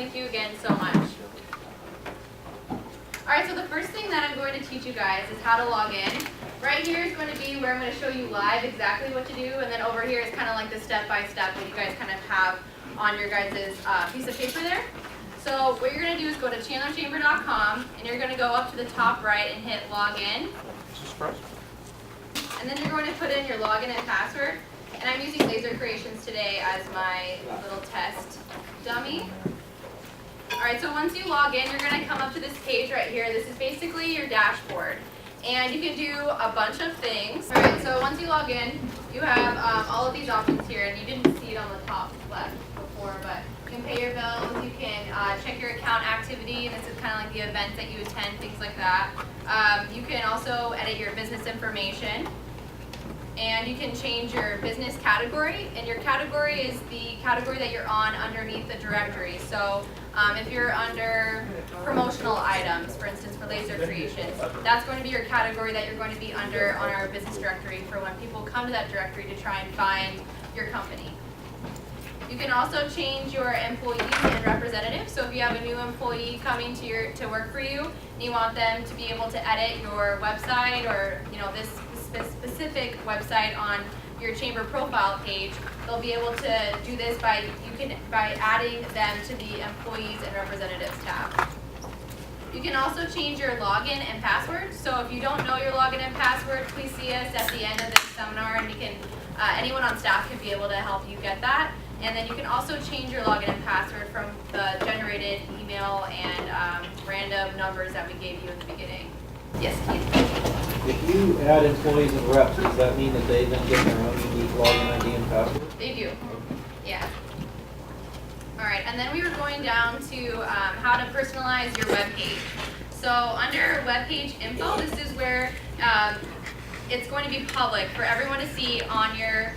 thank you again so much. Alright, so the first thing that I'm going to teach you guys is how to log in. Right here is going to be where I'm going to show you live exactly what to do, and then over here is kind of like the step-by-step that you guys kind of have on your guys' piece of paper there. So what you're going to do is go to chandlerchamber.com, and you're going to go up to the top right and hit login. And then you're going to put in your login and password. And I'm using Laser Creations today as my little test dummy. Alright, so once you log in, you're going to come up to this page right here. This is basically your dashboard. And you can do a bunch of things. Alright, so once you log in, you have all of these options here. And you didn't see it on the top left before, but you can pay your bills, you can check your account activity, and this is kind of like the events that you attend, things like that. You can also edit your business information. And you can change your business category, and your category is the category that you're on underneath the directory. So if you're under promotional items, for instance for Laser Creations, that's going to be your category that you're going to be under on our business directory for when people come to that directory to try and find your company. You can also change your employees and representatives. So if you have a new employee coming to work for you, and you want them to be able to edit your website or this specific website on your chamber profile page, they'll be able to do this by adding them to the employees and representatives tab. You can also change your login and password. So if you don't know your login and password, please see us at the end of this seminar, and anyone on staff can be able to help you get that. And then you can also change your login and password from the generated email and random numbers that we gave you in the beginning. Yes, Keith? If you add employees and reps, does that mean that they then get their own unique login ID and password? They do. Yeah. All right, and then we were going down to how to personalize your web page. So under web page info, this is where it's going to be public for everyone to see on your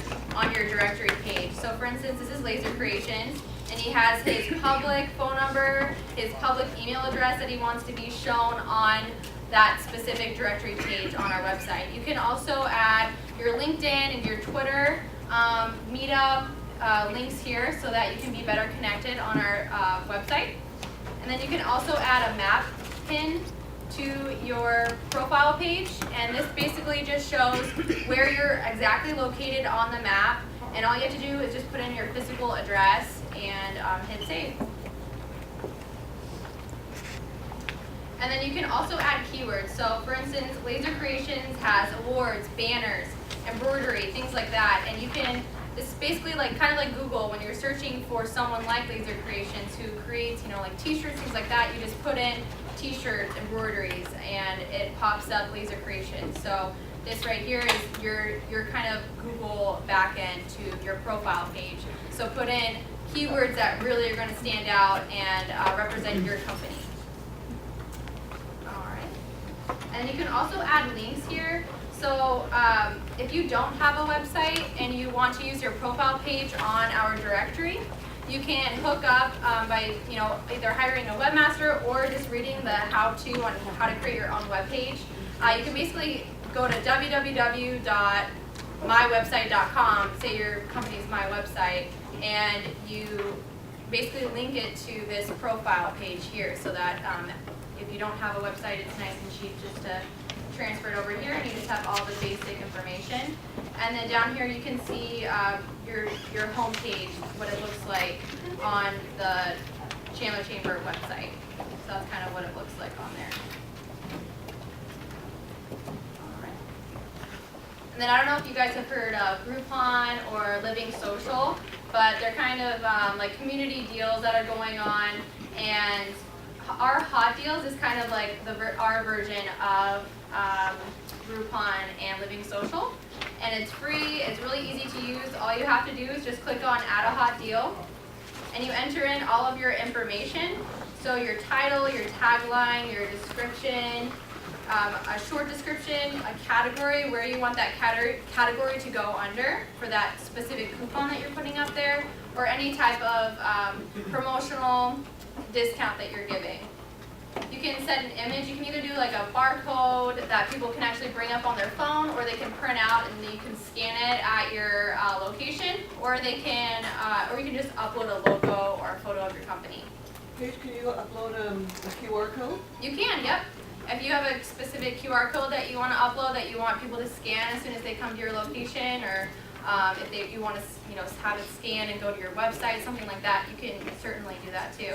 directory page. So for instance, this is Laser Creations, and he has his public phone number, his public email address that he wants to be shown on that specific directory page on our website. You can also add your LinkedIn and your Twitter meetup links here so that you can be better connected on our website. And then you can also add a map pin to your profile page, and this basically just shows where you're exactly located on the map, and all you have to do is just put in your physical address and hit save. And then you can also add keywords. So for instance, Laser Creations has awards, banners, embroidery, things like that. And you can, this is basically kind of like Google when you're searching for someone like Laser Creations who creates, like t-shirts, things like that. You just put in t-shirts, embroideries, and it pops up Laser Creations. So this right here is your kind of Google backend to your profile page. So put in keywords that really are going to stand out and represent your company. And you can also add links here. So if you don't have a website and you want to use your profile page on our directory, you can hook up by either hiring a webmaster or just reading the how-to on how to create your own web page. You can basically go to www.mywebsite.com, say your company's my website, and you basically link it to this profile page here so that if you don't have a website, it's nice and cheap just to transfer it over here, and you just have all the basic information. And then down here you can see your home page, what it looks like on the Chandler Chamber website. So that's kind of what it looks like on there. All right. And then I don't know if you guys have heard of Groupon or Living Social, but they're kind of like community deals that are going on, and our hot deals is kind of like our version of Groupon and Living Social, and it's free. It's really easy to use. All you have to do is just click on Add a Hot Deal, and you enter in all of your information. So your title, your tagline, your description, a short description, a category, where you want that category to go under for that specific coupon that you're putting up there, or any type of promotional discount that you're giving. You can set an image. You can either do like a barcode that people can actually bring up on their phone, or they can print out and you can scan it at your location, or you can just upload a logo or a photo of your company. Paige, can you upload a QR code? You can, yep. If you have a specific QR code that you want to upload that you want people to scan as soon as they come to your location, or if you want to, have it scanned and go to your website, something like that, you can certainly do that too.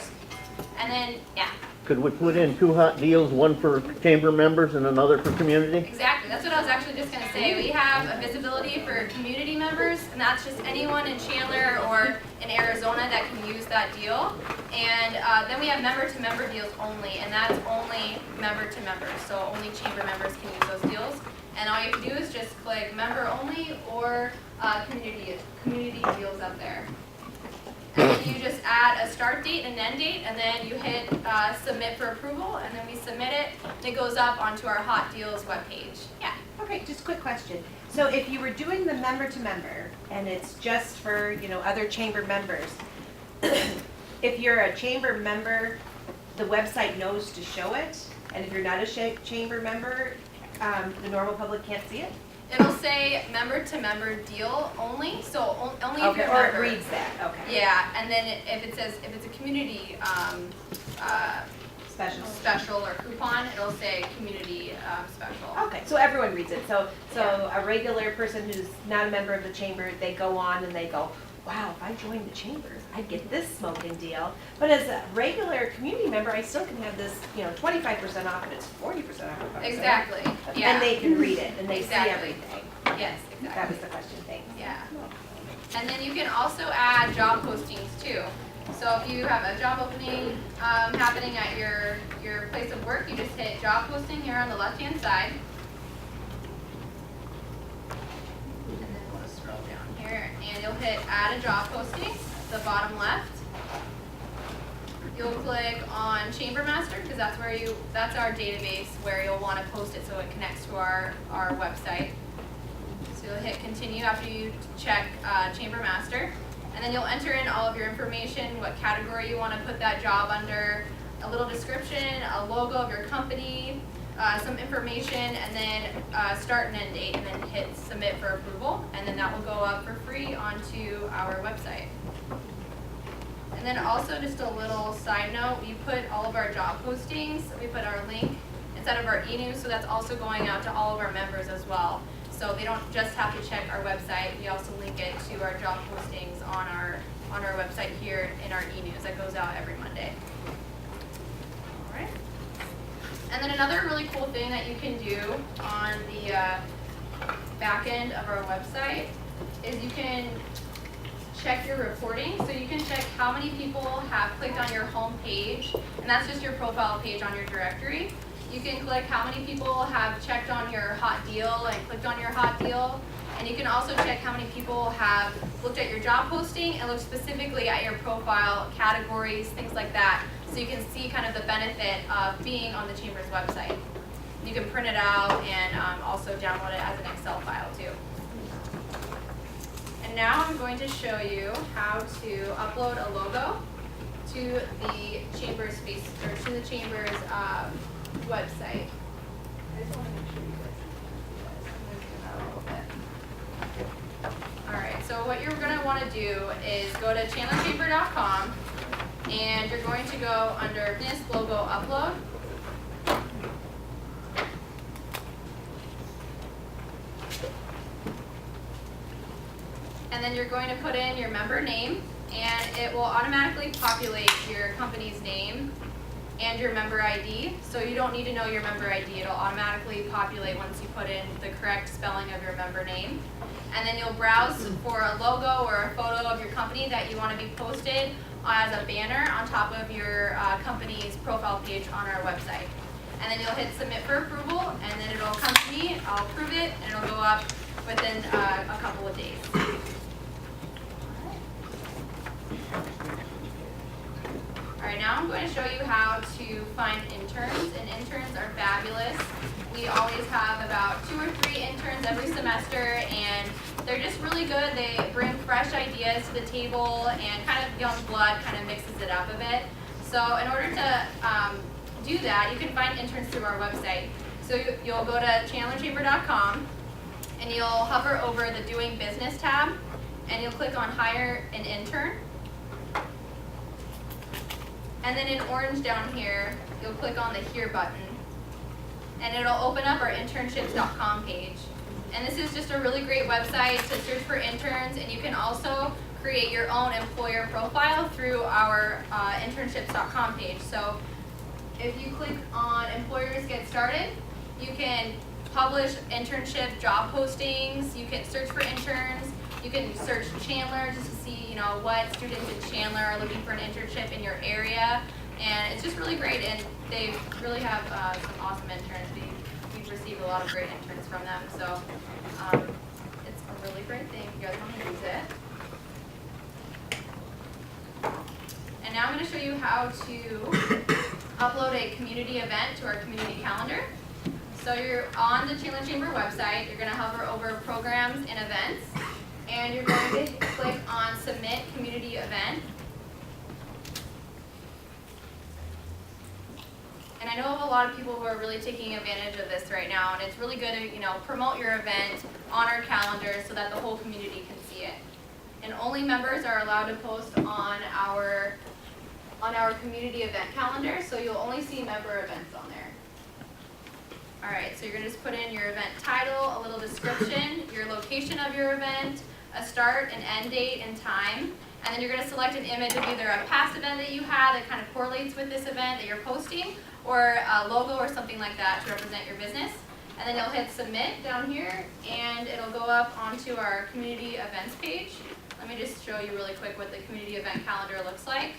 And then, yeah. Could we put in 2 hot deals, one for chamber members and another for community? Exactly, that's what I was actually just going to say. We have a visibility for community members, and that's just anyone in Chandler or in Arizona that can use that deal. And then we have member-to-member deals only, and that's only member-to-member, so only chamber members can use those deals. And all you have to do is just click member only or community deals up there. And then you just add a start date and end date, and then you hit submit for approval, and then we submit it, and it goes up onto our Hot Deals webpage. Yeah. Okay, just a quick question. So if you were doing the member to member, and it's just for, other chamber members, if you're a chamber member, the website knows to show it, and if you're not a chamber member, the normal public can't see it? It'll say member-to-member deal only, so only if you're a Or member. it reads that, okay. Yeah, and then if it's a community Special. special or coupon, it'll say community special. Okay, so everyone reads it. So Yeah. a regular person who's not a member of the chamber, they go on and they go, wow, if I joined the chambers, I'd get this smoking deal. But as a regular community member, I still can have this, 25% off, and it's 40% off. if I'm Exactly, sorry. yeah. And they can read it, and they Exactly. see everything. Yes, That exactly. was the question, thanks. Yeah. And then you can also add job postings too. So if you have a job opening happening at your place of work, you just hit job posting here on the left-hand side. And then we'll scroll down here, and you'll hit add a job posting, the bottom left. You'll click on Chamber Master, because that's our database where you'll want to post it so it connects to our website. So you'll hit continue after you check Chamber Master, and then you'll enter in all of your information, what category you want to put that job under, a little description, a logo of your company, some information, and then start and end date, and then hit submit for approval, and then that will go up for free onto our website. And then also just a little side note, we put all of our job postings, we put our link inside of our e-news, so that's also going out to all of our members as well. So they don't just have to check our website, we also link it to our job postings on our website here in our e-news that goes out every Monday. All right. And then another really cool thing that you can do on the back end of our website is you can check your reporting. So you can check how many people have clicked on your home page, and that's just your profile page on your directory. You can click how many people have checked on your hot deal and clicked on your hot deal. And you can also check how many people have looked at your job posting and looked specifically at your profile, categories, things like that. So you can see kind of the benefit of being on the Chamber's website. You can print it out and also download it as an Excel file too. And now I'm going to show you how to upload a logo to the Chamber's to the Chamber's website. I just want to make sure you guys I'm going to zoom out a little bit. Alright, so what you're going to want to do is go to chandlerchamber.com, and you're going to go under Business Logo Upload. And then you're going to put in your member name, and it will automatically populate your company's name and your member ID. So you don't need to know your member ID. It'll automatically populate once you put in the correct spelling of your member name. And then you'll browse for a logo or a photo of your company that you want to be posted as a banner on top of your company's profile page on our website. And then you'll hit submit for approval, and then it'll come to me, I'll approve it, and it'll go up within a couple of days. Alright, now I'm going to show you how to find interns, and interns are fabulous. We always have about 2 or 3 interns every semester, and they're just really good. They bring fresh ideas to the table, and kind of young blood kind of mixes it up a bit. So in order to do that, you can find interns through our website. So you'll go to chandlerchamber.com, and you'll hover over the Doing Business tab, and you'll click on Hire an Intern. And then in orange down here, you'll click on the Here button, and it'll open up our internships.com page. And this is just a really great website to search for interns, and you can also create your own employer profile through our internships.com page. So if you click on Employers Get Started, you can publish internship job postings, you can search for interns, you can search Chandler just to see, you know, what students in Chandler are looking for an internship in your area. And it's just really great, and they really have some awesome interns. We've received a lot of great interns from them, so it's a really great thing if you guys want to use it. And now I'm going to show you how to upload a community event to our community calendar. So you're on the Chandler Chamber website, you're going to hover over Programs and Events, and you're going to click on Submit Community Event. And I know of a lot of people who are really taking advantage of this right now, and it's really good to, you know, promote your event on our calendar so that the whole community can see it. And only members are allowed to post on our community event calendar, so you'll only see member events on there. Alright, so you're going to just put in your event title, a little description, your location of your event, a start and end date and time, and then you're going to select an image of either a past event that you had that kind of correlates with this event that you're posting, or a logo or something like that to represent your business. And then you'll hit submit down here, and it'll go up onto our community events page. Let me just show you really quick what the community event calendar looks like.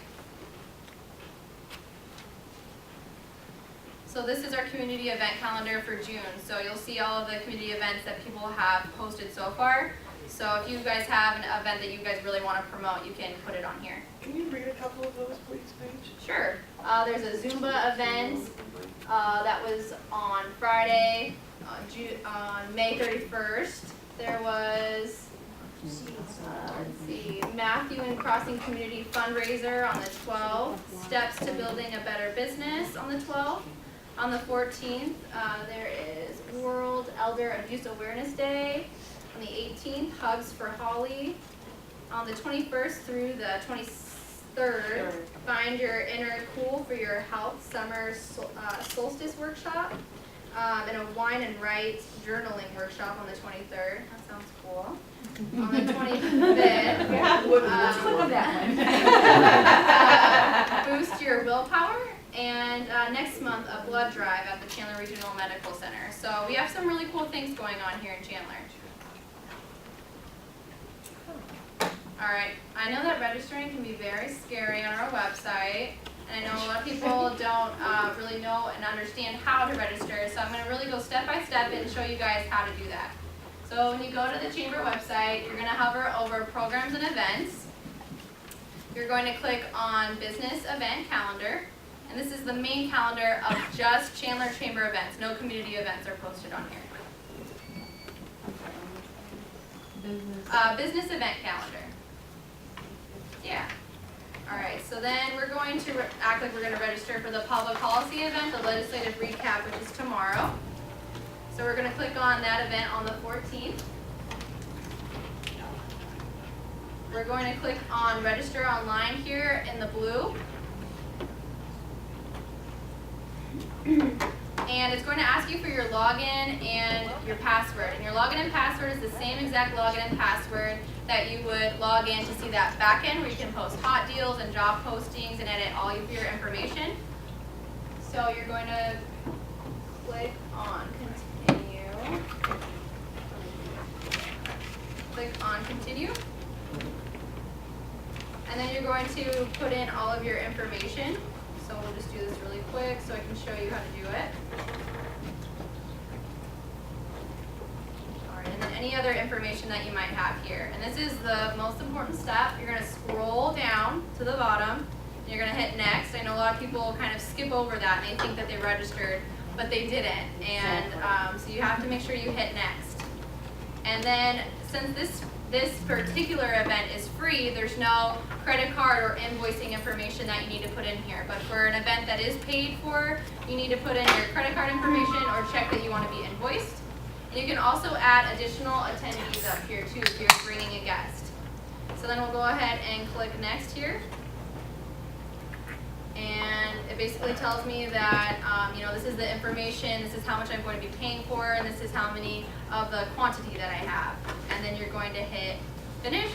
So this is our community event calendar for June. So you'll see all of the community events that people have posted so far. So if you guys have an event that you guys really want to promote, you can put it on here. Can you read a couple of those, please, Paige? Sure. There's a Zumba event that was on Friday, on May 31st. There was, let's see, Matthew and Crossing Community Fundraiser on the 12th. Steps to Building a Better Business on the 12th. On the 14th, there is World Elder Abuse Awareness Day. On the 18th, Hugs for Holly. On the 21st through the 23rd, Find Your Inner Cool for Your Health Summer Solstice Workshop. And a Wine and Write Journaling Workshop on the 23rd. That sounds cool. On the 25th, Click on that one. Boost Your Willpower. And next month, a blood drive at the Chandler Regional Medical Center. So we have some really cool things going on here in Chandler. Alright, I know that registering can be very scary on our website, and I know a lot of people don't really know and understand how to register, so I'm going to really go step by step and show you guys how to do that. So when you go to the Chamber website, you're going to hover over Programs and Events. You're going to click on Business Event Calendar, and this is the main calendar of just Chandler Chamber events. No community events are posted on here. Business Event Calendar. Yeah. Alright, so then we're going to act like we're going to register for the public policy event, the legislative recap, which is tomorrow. So we're going to click on that event on the 14th. We're going to click on register online here in the blue. And it's going to ask you for your login and your password. And your login and password is the same exact login and password that you would log in to see that back end where you can post hot deals and job postings and edit all of your information. So you're going to click on continue. Click on continue. And then you're going to put in all of your information. So we'll just do this really quick so I can show you how to do it. Alright, and then any other information that you might have here. And this is the most important step. You're going to scroll down to the bottom. And you're going to hit next. I know a lot of people kind of skip over that and they think that they registered, but they didn't. And so you have to make sure you hit next. And then since this particular event is free, there's no credit card or invoicing information that you need to put in here. But for an event that is paid for, you need to put in your credit card information or check that you want to be invoiced. And you can also add additional attendees up here too if you're bringing a guest. So then we'll go ahead and click next here. And it basically tells me that, you know, this is the information, this is how much I'm going to be paying for, and this is how many of the quantity that I have. And then you're going to hit finish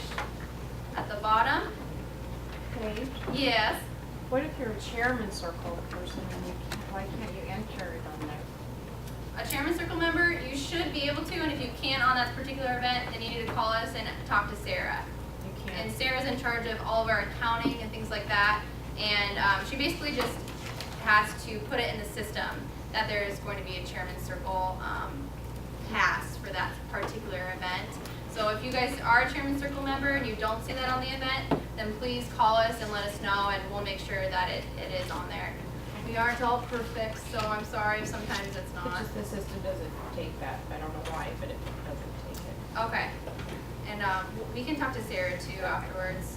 at the bottom. Paige, Yes. what if you're a chairman circle person and why can't you enter it on there? A Chairman Circle member, you should be able to, and if you can't on that particular event, then you need to call us and talk to Sarah. You And can't. Sarah's in charge of all of our accounting and things like that. And she basically just has to put it in the system that there is going to be a Chairman Circle pass for that particular event. So if you guys are a Chairman Circle member and you don't see that on the event, then please call us and let us know, and we'll make sure that it is on there. We aren't all perfect, so I'm sorry if sometimes it's It's not. just the system doesn't take that. I don't know why, but it doesn't take it. Okay. And we can talk to Sarah too afterwards.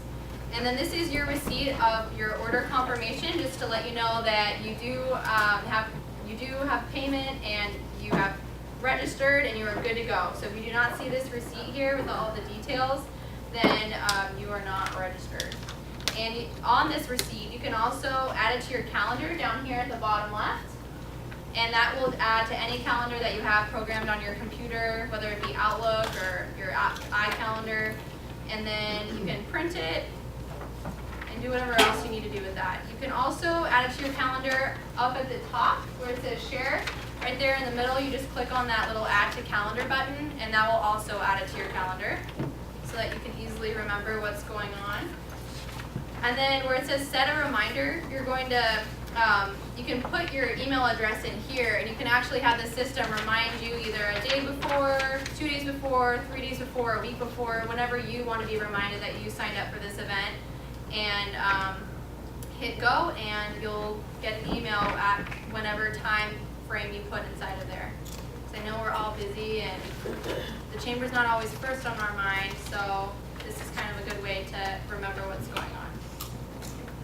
And then this is your receipt of your order confirmation, just to let you know that you do have payment and you have registered and you are good to go. So if you do not see this receipt here with all the details, then you are not registered. And on this receipt, you can also add it to your calendar down here at the bottom left. And that will add to any calendar that you have programmed on your computer, whether it be Outlook or your iCalendar. And then you can print it and do whatever else you need to do with that. You can also add it to your calendar up at the top where it says share. Right there in the middle, you just click on that little add to calendar button, and that will also add it to your calendar so that you can easily remember what's going on. And then where it says set a reminder, you're going to, you can put your email address in here, and you can actually have the system remind you either a day before, 2 days before, 3 days before, a week before, whenever you want to be reminded that you signed up for this event. And hit go, and you'll get an email at whenever time frame you put inside of there. So I know we're all busy, and the chamber's not always first on our mind, so this is kind of a good way to remember what's going on.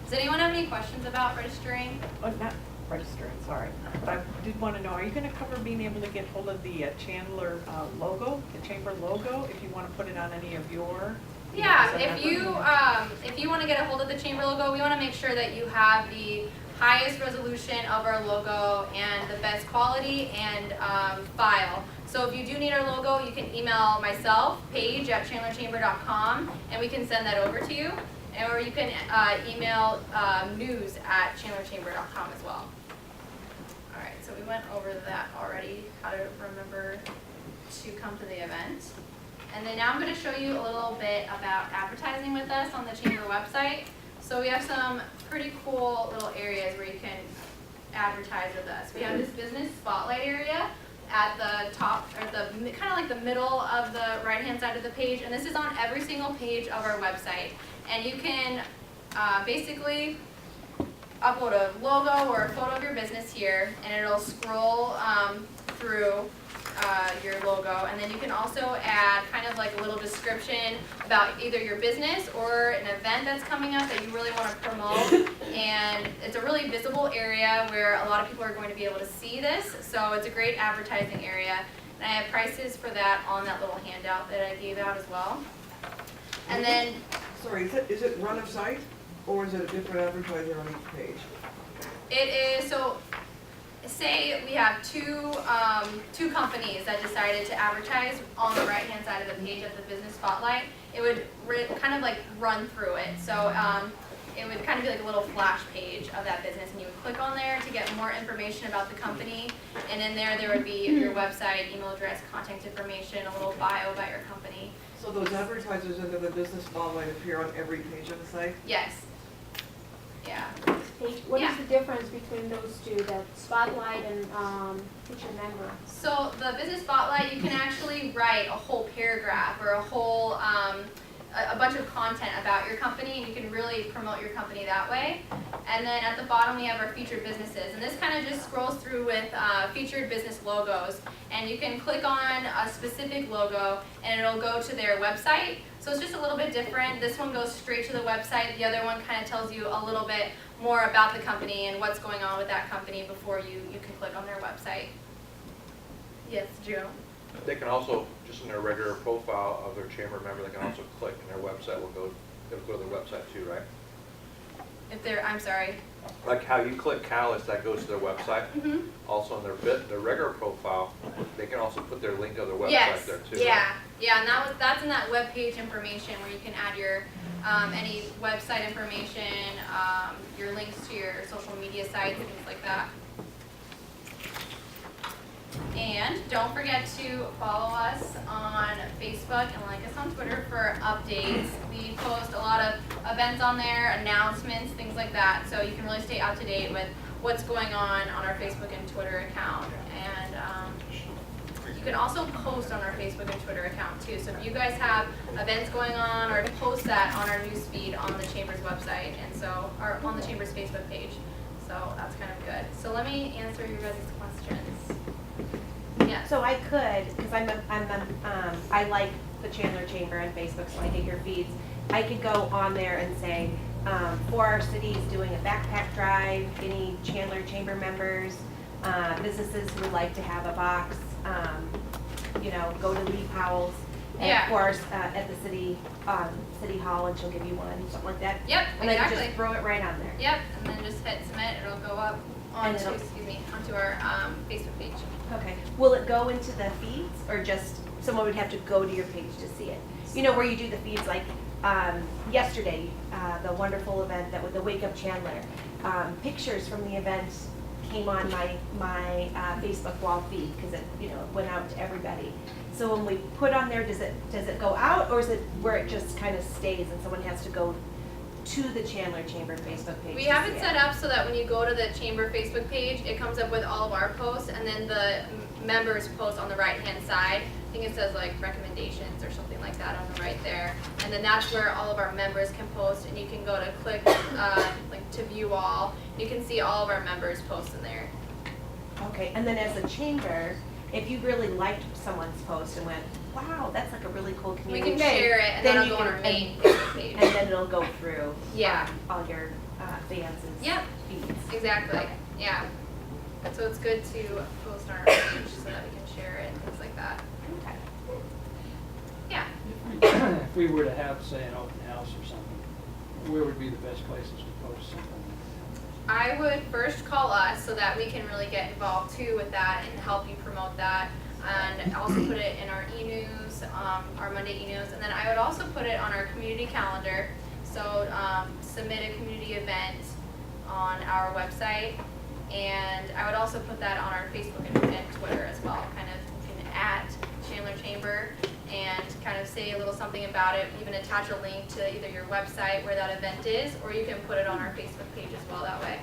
Does anyone have any questions about registering? Oh, not registering, sorry. But I did want to know, are you going to cover being able to get hold of the Chandler logo, the chamber logo, if you want to put it on any of your? Yeah, as a if you want to get a hold of the chamber logo, we want to make sure that you have the highest resolution of our logo and the best quality and file. So if you do need our logo, you can email myself, Paige at chandlerchamber.com, and we can send that over to you. Or you can email news at chandlerchamber.com as well. All right, so we went over that already, how to remember to come to the event. And then now I'm going to show you a little bit about advertising with us on the chamber website. So we have some pretty cool little areas where you can advertise with us. We have this business spotlight area at the top, or the kind of like the middle of the right-hand side of the page, and this is on every single page of our website. And you can basically upload a logo or a photo of your business here, and it'll scroll through your logo, and then you can also add kind of like a little description about either your business or an event that's coming up that you really want to promote. And it's a really visible area where a lot of people are going to be able to see this, so it's a great advertising area. And I have prices for that on that little handout that I gave out as well. And then Sorry, is it run of site, or is it a different advertiser on each page? it is, so say we have two companies that decided to advertise on the right-hand side of the page at the business spotlight. It would kind of like run through it. So it would kind of be like a little flash page of that business, and you would click on there to get more information about the company. And in there would be your website, email address, contact information, a little bio about your company. So those advertisers under the business spotlight appear on every page of the site? Yes. Yeah. Paige, what is Yeah. the difference between those two, the spotlight and feature member? So the business spotlight, you can actually write a whole paragraph or a whole a bunch of content about your company, and you can really promote your company that way. And then at the bottom we have our featured businesses, and this kind of just scrolls through with featured business logos, and you can click on a specific logo and it'll go to their website. So it's just a little bit different. This one goes straight to the website. The other one kind of tells you a little bit more about the company and what's going on with that company before you can click on their website. Yes, Joe? They can also, just in their regular profile of their chamber member, they can also click and their website will go, it'll go to their website too, right? If they're, I'm sorry. like how you click catalyst, that goes to their website. Mhm. Also on their regular profile, they can also put their link of their website Yes, there too. yeah, yeah, and that's in that web page information where you can add your, any website information, your links to your social media sites, things like that. And don't forget to follow us on Facebook and like us on Twitter for updates. We post a lot of events on there, announcements, things like that, so you can really stay up to date with what's going on our Facebook and Twitter account. And you can also post on our Facebook and Twitter account too. So if you guys have events going on, or post that on our news feed on the Chamber's website, and so, or on the Chamber's Facebook page. So that's kind of good. So let me answer your guys' questions. Yes. So I could, because I like the Chandler Chamber on Facebook, so I get your feeds. I could go on there and say, for our cities doing a backpack drive, any Chandler Chamber members, businesses who would like to have a box, go to Lee Powell's. And Yeah. of course, at the city hall, and she'll give you one, something like that. Yep, And I can exactly. just throw it right on there. Yep, and then just hit submit, it'll go up And onto, it'll- onto our Facebook page. Okay. Will it go into the feeds, or just someone would have to go to your page to see it? You know where you do the feeds, like yesterday, the wonderful event that with the Wake Up Chandler. Pictures from the event came on my Facebook wall feed because it went out to everybody. So when we put on there, does it go out, or is it where it just kind of stays and someone has to go to the Chandler Chamber Facebook page? We to have see it set up so that when you go to the Chamber Facebook page, it comes up with all of our posts, and then the members post on the right-hand side. I think it says like recommendations or something like that on the right there. And then that's where all of our members can post, and you can go to click like to view all. You can see all of our members post in there. Okay, and then as a chamber, if you really liked someone's post and went, wow, that's like a really cool We community can thing, share it, and then that'll you go on can- our main Facebook page. And then it'll go through Yeah. all your fans' Yep. feeds. Exactly, Okay. yeah. So it's good to post on our page so that we can share it and things like that. Okay. Yeah. If we were to have, say, an open house or something, where would be the best places to post something like I would first call us so that we can really get involved too with that and help you promote that. And also put it in our e-news, our Monday e-news. And then I would also put it on our community calendar. So submit a community event on our website. And I would also put that on our Facebook and Twitter as well. Kind of you can at Chandler Chamber and kind of say a little something about it. Even attach a link to either your website where that event is, or you can put it on our Facebook page as well that way.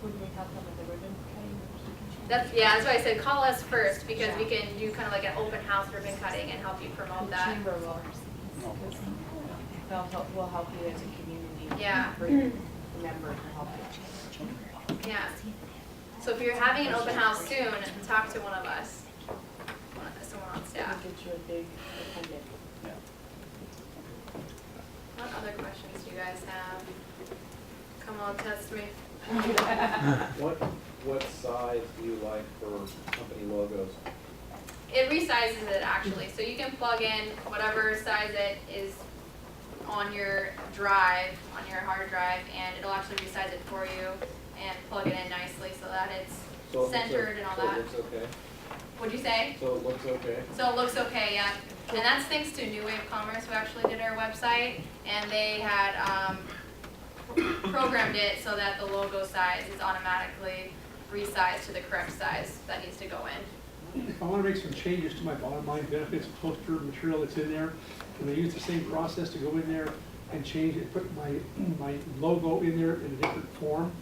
Would we help them with the ribbon cutting or something? That's why I said call us first, because we can do kind of like an open house ribbon cutting and help you promote The that. chamber will, we'll help you as a community. Yeah. For your members to help you. Yeah. So if you're having an open house soon, talk to one of us, someone on staff. We'll get you a big appendix. What other questions do you guys have? Come on, test me. What size do you like for company logos? It resizes it actually, so you can plug in whatever size it is on your drive, on your hard drive, and it'll actually resize it for you and plug it in nicely so that it's So it looks centered and all so that. it looks okay? What'd you say? So it looks okay? So it looks okay, yeah. And that's thanks to New Wave Commerce, who actually did our website, and they had programmed it so that the logo size is automatically resized to the correct size that needs to go in. If I want to make some changes to my bottom line benefits poster material that's in there, can I use the same process to go in there and change it, put my logo in there in a different form?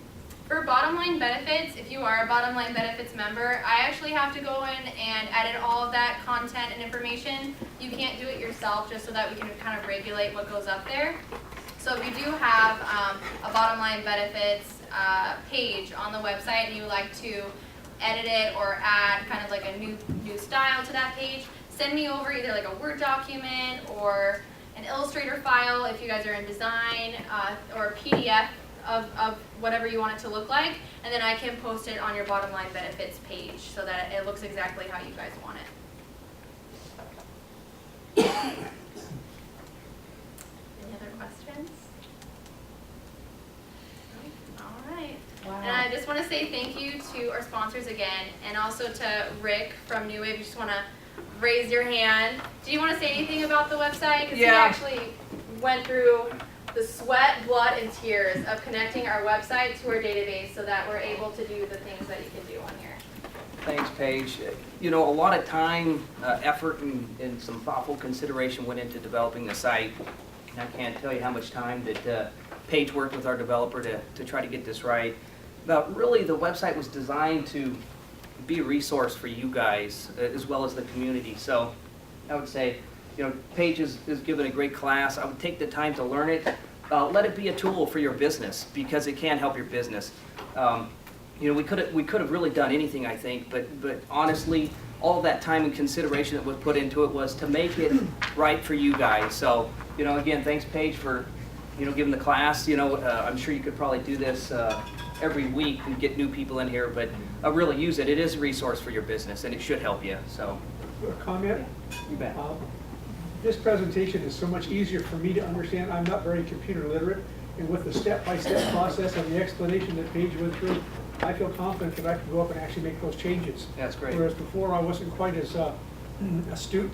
For bottom line benefits, if you are a bottom line benefits member, I actually have to go in and edit all of that content and information. You can't do it yourself, just so that we can kind of regulate what goes up there. So if you do have a bottom line benefits page on the website and you would like to edit it or add kind of like a new style to that page, send me over either like a Word document or an Illustrator file if you guys are in design, or a PDF of whatever you want it to look like, and then I can post it on your bottom line benefits page so that it looks exactly how you guys want it. Any other questions? just want to say thank you to our sponsors again, and also to Rick from New Wave. You just want to raise your hand. Do you want to say anything about the website? Because he actually went through the sweat, blood, and tears of connecting our website to our database so that we're able to do the things that you can do on here. Thanks, Paige. You know, a lot of time, effort, and some thoughtful consideration went into developing the site. And I can't tell you how much time that Paige worked with our developer to try to get this right. But really, the website was designed to be a resource for you guys as well as the community. So I would say, you know, Paige is given a great class. I would take the time to learn it. Let it be a tool for your business because it can help your business. You know, we could have really done anything, I think, but honestly, all that time and consideration that was put into it was to make it right for you guys. So, you know, again, thanks, Paige, for, you know, giving the class. You know, I'm sure you could probably do this every week and get new people in here, but really use it. It is a resource for your business, and it should help you. So, A comment? you bet. This presentation is so much easier for me to understand. I'm not very computer literate, and with the step-by-step process and the explanation that Paige went through, I feel confident that I can go up and actually make those changes. That's great. Whereas before, I wasn't quite as astute,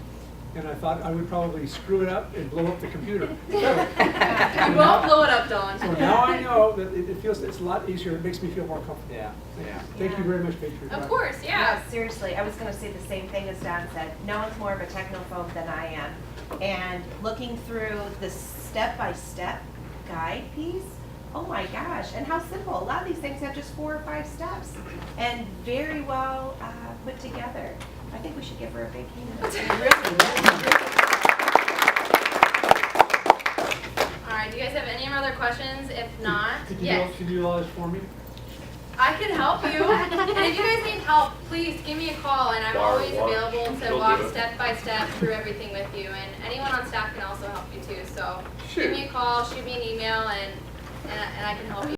and I thought I would probably screw it up and blow up the computer. You won't blow it up, Dawn. So now I know that it feels, it's a lot easier. It makes me feel more comfortable. Yeah, yeah. Thank you very much, Paige, for your time. Of course, yeah. Yeah, seriously, I was gonna say the same thing as Don said. No one's more of a technophobe than I am. And looking through the step-by-step guide piece, oh my gosh, and how simple. A lot of these things have just 4 or 5 steps and very well put together. I think we should give her a big hand. All right, do you guys have any other questions? If not, Could you yes. do all this for me? I can help you. And if you guys need help, please give me a call, and I'm always available to walk step by step through everything with you. And anyone on staff can also help you too. So give me a call, shoot me an email, and I can help you.